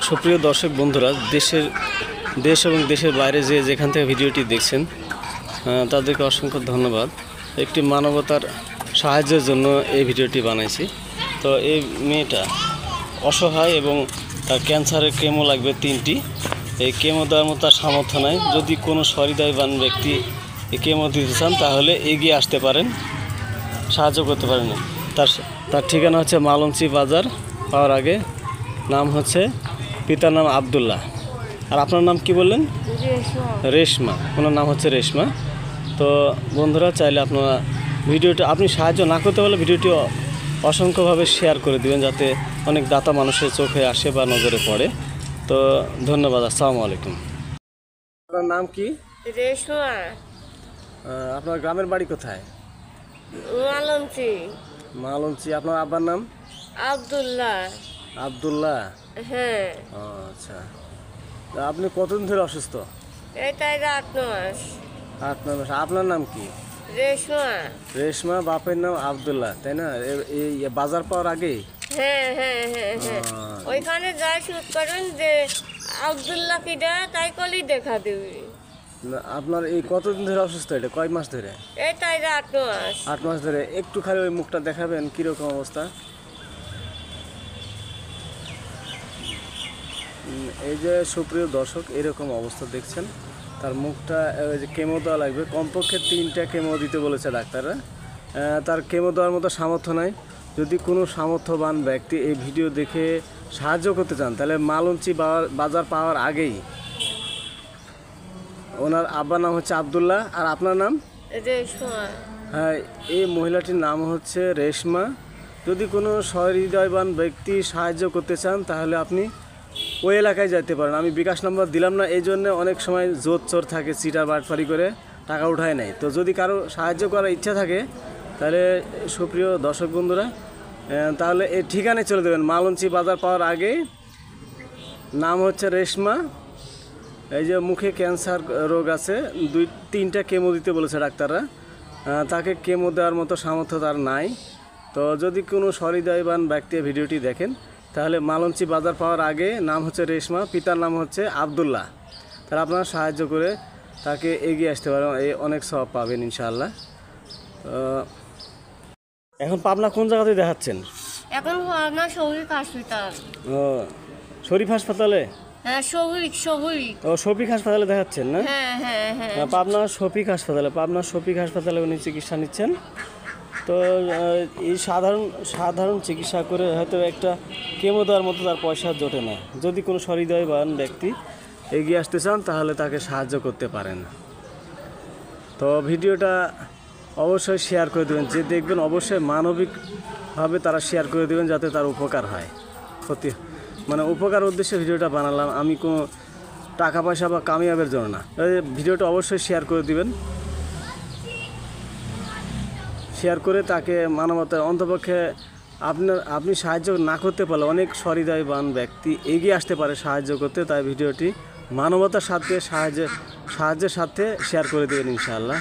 সুপ্রিয় দর্শক বন্ধুরা, দেশ এবং দেশের বাইরে যেখান থেকে ভিডিওটি দেখছেন তাদেরকে অসংখ্য ধন্যবাদ। একটি মানবতার সাহায্যের জন্য এই ভিডিওটি বানাইছি। তো এই মেয়েটা অসহায় এবং তার ক্যান্সারের কেমো লাগবে 3টি। এই কেমো দেওয়ার মতো তার সামর্থ্য নাই। যদি কোনো সহৃদয়বান ব্যক্তি এই কেমো দিতে চান তাহলে এগিয়ে আসতে পারেন, সাহায্য করতে পারেন। তার ঠিকানা হচ্ছে মালঞ্চি বাজার পাওয়ার আগে। নাম হচ্ছে, পিতার নাম আবদুল্লাহ। আর আপনার নাম কি বললেন? রেশমা। ওনার নাম হচ্ছে রেশমা। তো বন্ধুরা, চাইলে আপনারা ভিডিওটা, আপনি সাহায্য না করতে পারলে ভিডিওটি অসংখ্যভাবে শেয়ার করে দিবেন, যাতে অনেক দাতা মানুষের চোখে আসে বা নজরে পড়ে। তো ধন্যবাদ। আসসালামু আলাইকুম। আপনার নাম কি? রেশমা। আপনার গ্রামের বাড়ি কোথায়? মালঞ্চি। মালঞ্চি। আপনার আব্বার নাম? আব্দুল্লাহ। আব্দুল্লাহ। হ্যাঁ। আচ্ছা, আপনি কতদিন ধরে অসুস্থ? এটাই 8 মাস। 8-9 মাস। আপনার নাম কি? রেশমা। রেশমা। বাপের নাম আব্দুল্লাহ, তাই না? এই বাজার পাওয়ার আগে? হ্যাঁ হ্যাঁ হ্যাঁ হ্যাঁ। ওইখানে যাই শুট করেন যে আব্দুল্লাহ কিডা, তাই কলি দেখা দিবি। আপনার এই কতদিন ধরে অসুস্থ? এটা কয় মাস ধরে? এটাই 8 মাস। 8 মাস ধরে। একটু খালি ওই মুখটা দেখাবেন, কীরকম অবস্থা? এই যে সুপ্রিয় দর্শক, এরকম অবস্থা দেখছেন। তার মুখটা, ওই যে কেমো দেওয়া লাগবে, কমপক্ষে 3টা কেমো দিতে বলেছে ডাক্তাররা। তার কেমো দেওয়ার মতো সামর্থ্য নাই। যদি কোনো সামর্থ্যবান ব্যক্তি এই ভিডিও দেখে সাহায্য করতে চান তাহলে মালঞ্চি বাজার পাওয়ার আগেই। ওনার আব্বার নাম হচ্ছে আবদুল্লাহ। আর আপনার নাম? রেশমা। হ্যাঁ, এই মহিলাটির নাম হচ্ছে রেশমা। যদি কোনো সহৃদয়বান ব্যক্তি সাহায্য করতে চান তাহলে আপনি ওই এলাকায় যেতে পারেন। আমি বিকাশ নম্বর দিলাম না, এই জন্য অনেক সময় জোর চোর থাকে, চিটার বাটফারি করে টাকা উঠায় নেয়। তো যদি কারো সাহায্য করার ইচ্ছা থাকে তাহলে সুপ্রিয় দর্শক বন্ধুরা, তাহলে এই ঠিকানায় চলে দেবেন। মালঞ্চি বাজার পাওয়ার আগে। নাম হচ্ছে রেশমা। এই যে মুখে ক্যান্সার রোগ আছে, 2-3টা কেমো দিতে বলেছে ডাক্তাররা। তাকে কেমো দেওয়ার মতো সামর্থ্য তার নাই। তো যদি কোনো সহৃদয়বান ব্যক্তি ভিডিওটি দেখেন তাহলে মালঞ্চি বাজার পাওয়ার আগে। নাম হচ্ছে রেশমা, পিতার নাম হচ্ছে আবদুল্লাহ। তাহলে আপনারা সাহায্য করে তাকে এগিয়ে আসতে পারেন, এই অনেক সওয়াব পাবেন ইনশাআল্লাহ। এখন পাবনা কোন জায়গাতে দেখাচ্ছেন? এখন পাবনা শফিক হাসপাতাল। ও, শরীফ হাসপাতালে? হ্যাঁ, শফিক। ও, শফিক হাসপাতালে দেখাচ্ছেন না? হ্যাঁ হ্যাঁ হ্যাঁ। পাবনা শফিক হাসপাতালে উনি চিকিৎসা নিচ্ছেন। তো এই সাধারণ চিকিৎসা করে হয়তো একটা কেমো দেওয়ার মতো তার পয়সা জোটে না। যদি কোনো সহৃদয়বান ব্যক্তি এগিয়ে আসতে চান তাহলে তাকে সাহায্য করতে পারেন। তো ভিডিওটা অবশ্যই শেয়ার করে দেবেন। যে দেখবেন অবশ্যই মানবিকভাবে তারা শেয়ার করে দেবেন, যাতে তার উপকার হয়। সত্যি মানে উপকার উদ্দেশ্যে ভিডিওটা বানালাম, আমি কোনো টাকা পয়সা বা কামিয়াবের জন্য না। ভিডিওটা অবশ্যই শেয়ার করে দিবেন। শেয়ার করে তাকে মানবতার, অন্তপক্ষে আপনি সাহায্য না করতে পারলে অনেক সহৃদয়বান ব্যক্তি এগিয়ে আসতে পারে সাহায্য করতে। তাই ভিডিওটি মানবতার সাথে সাহায্যের সাথে শেয়ার করে দেবেন ইনশাআল্লাহ।